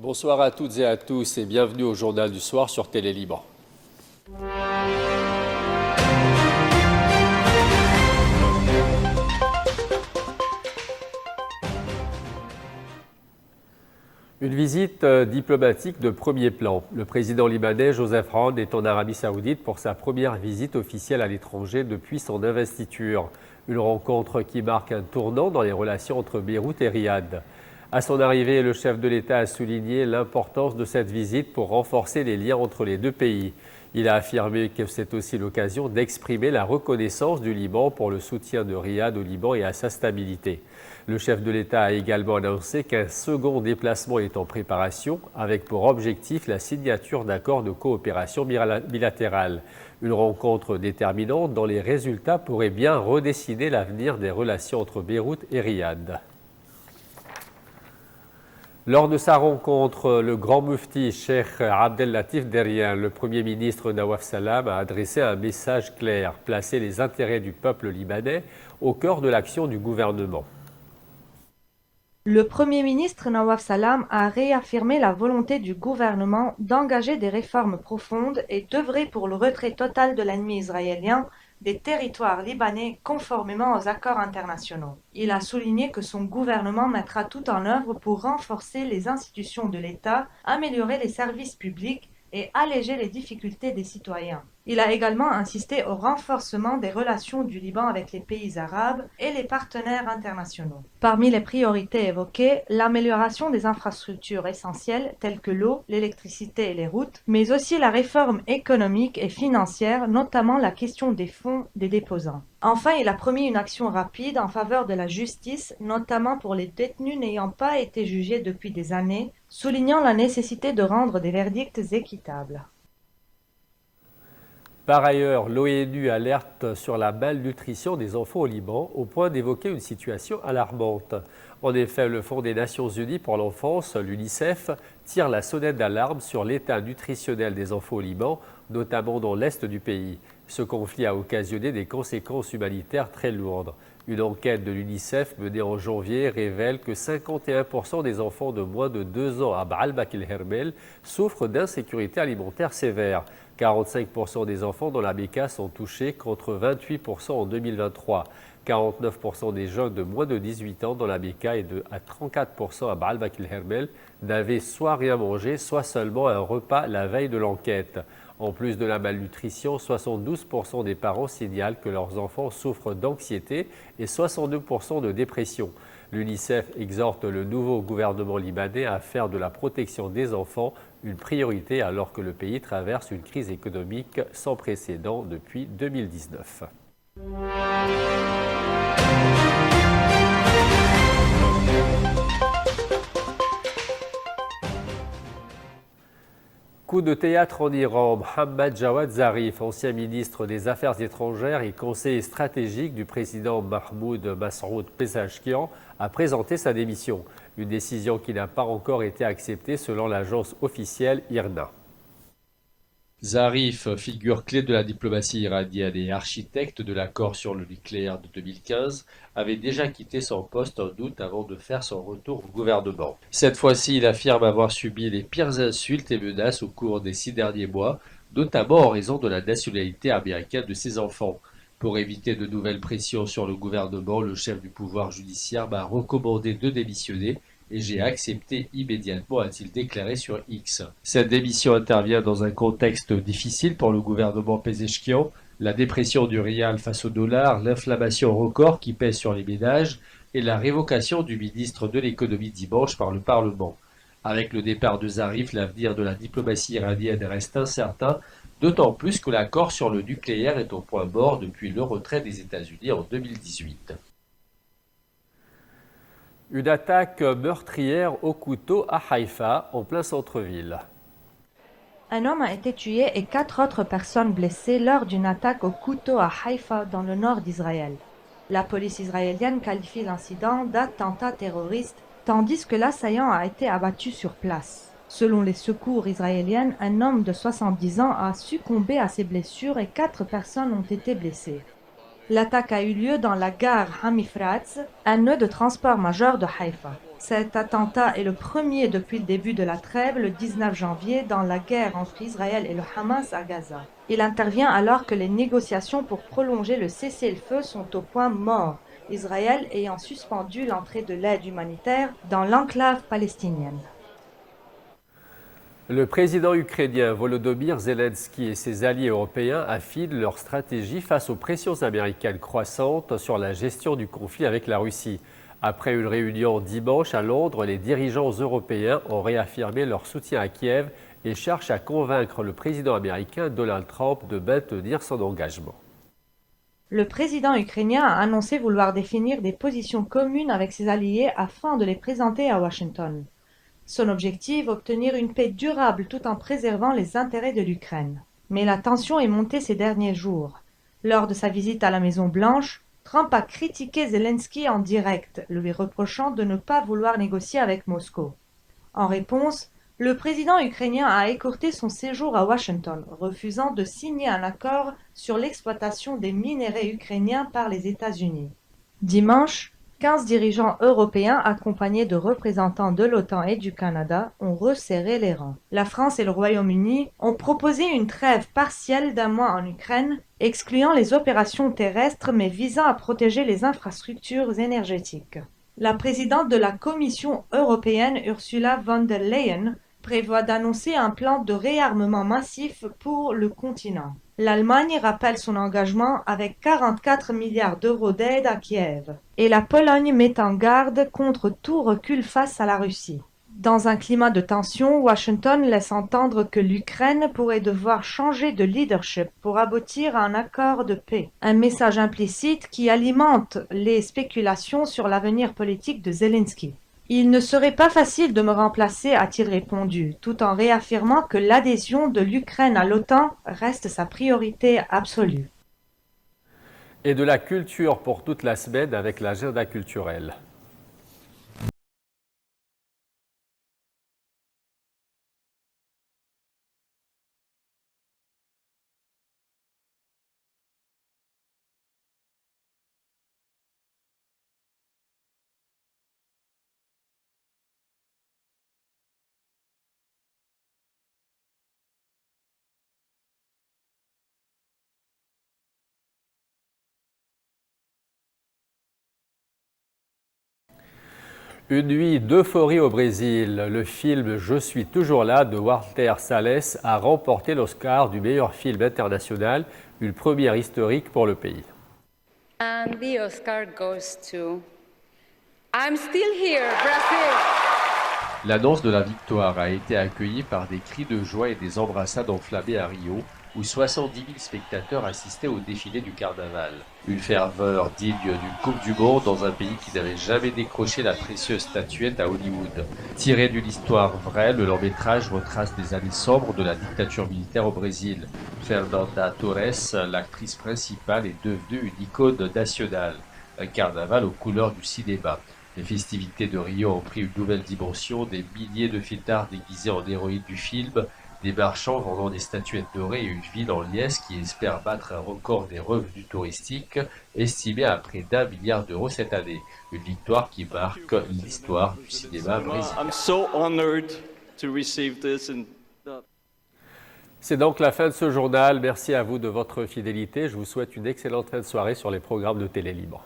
Bonsoir à toutes et à tous et bienvenue au Journal du Soir sur Télé Liban. Une visite diplomatique de premier plan. Le président libanais Joseph Aoun est en Arabie Saoudite pour sa première visite officielle à l'étranger depuis son investiture. Une rencontre qui marque un tournant dans les relations entre Beyrouth et Riyad. À son arrivée, le chef de l'État a souligné l'importance de cette visite pour renforcer les liens entre les deux pays. Il a affirmé que c'est aussi l'occasion d'exprimer la reconnaissance du Liban pour le soutien de Riyad au Liban et à sa stabilité. Le chef de l'État a également annoncé qu'un second déplacement est en préparation avec pour objectif la signature d'accords de coopération bilatérale. Une rencontre déterminante dont les résultats pourraient bien redessiner l'avenir des relations entre Beyrouth et Riyad. Lors de sa rencontre, le grand mufti Cheikh Abdel Latif Deryan, le Premier ministre Nawaf Salam, a adressé un message clair, placer les intérêts du peuple libanais au cœur de l'action du gouvernement. Le Premier ministre Nawaf Salam a réaffirmé la volonté du gouvernement d'engager des réformes profondes et d'œuvrer pour le retrait total de l'ennemi israélien des territoires libanais conformément aux accords internationaux. Il a souligné que son gouvernement mettra tout en œuvre pour renforcer les institutions de l'État, améliorer les services publics et alléger les difficultés des citoyens. Il a également insisté au renforcement des relations du Liban avec les pays arabes et les partenaires internationaux. Parmi les priorités évoquées, l'amélioration des infrastructures essentielles telles que l'eau, l'électricité et les routes, mais aussi la réforme économique et financière, notamment la question des fonds des déposants. Enfin, il a promis une action rapide en faveur de la justice, notamment pour les détenus n'ayant pas été jugés depuis des années, soulignant la nécessité de rendre des verdicts équitables. Par ailleurs, l'ONU alerte sur la malnutrition des enfants au Liban au point d'évoquer une situation alarmante. En effet, le Fonds des Nations Unies pour l'enfance, l'UNICEF, tire la sonnette d'alarme sur l'état nutritionnel des enfants au Liban, notamment dans l'est du pays. Ce conflit a occasionné des conséquences humanitaires très lourdes. Une enquête de l'UNICEF menée en janvier révèle que 51% des enfants de moins de 2 ans à Baalbek el-Hermel souffrent d'insécurité alimentaire sévère. 45% des enfants dans la Bekaa sont touchés contre 28% en 2023. 49% des jeunes de moins de 18 ans dans la Bekaa et à 34% à Baalbek el-Hermel n'avaient soit rien mangé, soit seulement un repas la veille de l'enquête. En plus de la malnutrition, 72% des parents signalent que leurs enfants souffrent d'anxiété et 62% de dépression. L'UNICEF exhorte le nouveau gouvernement libanais à faire de la protection des enfants une priorité alors que le pays traverse une crise économique sans précédent depuis 2019. Coup de théâtre en Iran, Mohammad Jawad Zarif, ancien ministre des Affaires étrangères et conseiller stratégique du président Mahmoud Massoud Pezeshkian, a présenté sa démission. Une décision qui n'a pas encore été acceptée selon l'agence officielle IRNA. Zarif, figure clé de la diplomatie iranienne et architecte de l'accord sur le nucléaire de 2015, avait déjà quitté son poste en août avant de faire son retour au gouvernement. Cette fois-ci, il affirme avoir subi les pires insultes et menaces au cours des 6 derniers mois, notamment en raison de la nationalité américaine de ses enfants. Pour éviter de nouvelles pressions sur le gouvernement, le chef du pouvoir judiciaire m'a recommandé de démissionner et j'ai accepté immédiatement, a-t-il déclaré sur X. Cette démission intervient dans un contexte difficile pour le gouvernement Pezeshkian, la dépression du rial face au dollar, l'inflation record qui pèse sur les ménages et la révocation du ministre de l'économie dimanche par le Parlement. Avec le départ de Zarif, l'avenir de la diplomatie iranienne reste incertain, d'autant plus que l'accord sur le nucléaire est au point mort depuis le retrait des États-Unis en 2018. Une attaque meurtrière au couteau à Haïfa, en plein centre-ville. Un homme a été tué et 4 autres personnes blessées lors d'une attaque au couteau à Haïfa dans le nord d'Israël. La police israélienne qualifie l'incident d'attentat terroriste, tandis que l'assaillant a été abattu sur place. Selon les secours israéliennes, un homme de 70 ans a succombé à ses blessures et 4 personnes ont été blessées. L'attaque a eu lieu dans la gare Hamifratz, un nœud de transport majeur de Haïfa. Cet attentat est le premier depuis le début de la trêve, le 19 janvier, dans la guerre entre Israël et le Hamas à Gaza. Il intervient alors que les négociations pour prolonger le cessez-le-feu sont au point mort, Israël ayant suspendu l'entrée de l'aide humanitaire dans l'enclave palestinienne. Le président ukrainien Volodymyr Zelensky et ses alliés européens affinent leur stratégie face aux pressions américaines croissantes sur la gestion du conflit avec la Russie. Après une réunion dimanche à Londres, les dirigeants européens ont réaffirmé leur soutien à Kiev et cherchent à convaincre le président américain Donald Trump de maintenir son engagement. Le président ukrainien a annoncé vouloir définir des positions communes avec ses alliés afin de les présenter à Washington. Son objectif, obtenir une paix durable tout en préservant les intérêts de l'Ukraine. Mais la tension est montée ces derniers jours. Lors de sa visite à la Maison-Blanche, Trump a critiqué Zelensky en direct, lui reprochant de ne pas vouloir négocier avec Moscou. En réponse, le président ukrainien a écourté son séjour à Washington, refusant de signer un accord sur l'exploitation des minerais ukrainiens par les États-Unis. Dimanche, 15 dirigeants européens accompagnés de représentants de l'OTAN et du Canada ont resserré les rangs. La France et le Royaume-Uni ont proposé une trêve partielle d'un mois en Ukraine, excluant les opérations terrestres mais visant à protéger les infrastructures énergétiques. La présidente de la Commission européenne, Ursula von der Leyen, prévoit d'annoncer un plan de réarmement massif pour le continent. L'Allemagne rappelle son engagement avec 44 milliards d'euros d'aide à Kiev. Et la Pologne met en garde contre tout recul face à la Russie. Dans un climat de tension, Washington laisse entendre que l'Ukraine pourrait devoir changer de leadership pour aboutir à un accord de paix. Un message implicite qui alimente les spéculations sur l'avenir politique de Zelensky. Il ne serait pas facile de me remplacer, a-t-il répondu, tout en réaffirmant que l'adhésion de l'Ukraine à l'OTAN reste sa priorité absolue. Et de la culture pour toute la semaine avec l'agenda culturel. Une nuit d'euphorie au Brésil. Le film Je suis toujours là de Walter Salles a remporté l'Oscar du meilleur film international, une première historique pour le pays. And the Oscar goes to I'm Still Here, Brazil. L'annonce de la victoire a été accueillie par des cris de joie et des embrassades enflammées à Rio, où 70 000 spectateurs assistaient au défilé du carnaval. Une ferveur digne d'une Coupe du Monde dans un pays qui n'avait jamais décroché la précieuse statuette à Hollywood. Tiré d'une histoire vraie, le long-métrage retrace des années sombres de la dictature militaire au Brésil. Fernanda Torres, l'actrice principale, est devenue une icône nationale. Un carnaval aux couleurs du cinéma. Les festivités de Rio ont pris une nouvelle dimension, des milliers de fêtards déguisés en héroïnes du film, des marchands vendant des statuettes dorées et une ville en liesse qui espère battre un record des revenus touristiques, estimé à près d'1 milliard d'euros cette année. Une victoire qui marque l'histoire du cinéma brésilien. C'est donc la fin de ce journal. Merci à vous de votre fidélité. Je vous souhaite une excellente fin de soirée sur les programmes de Télé Libre.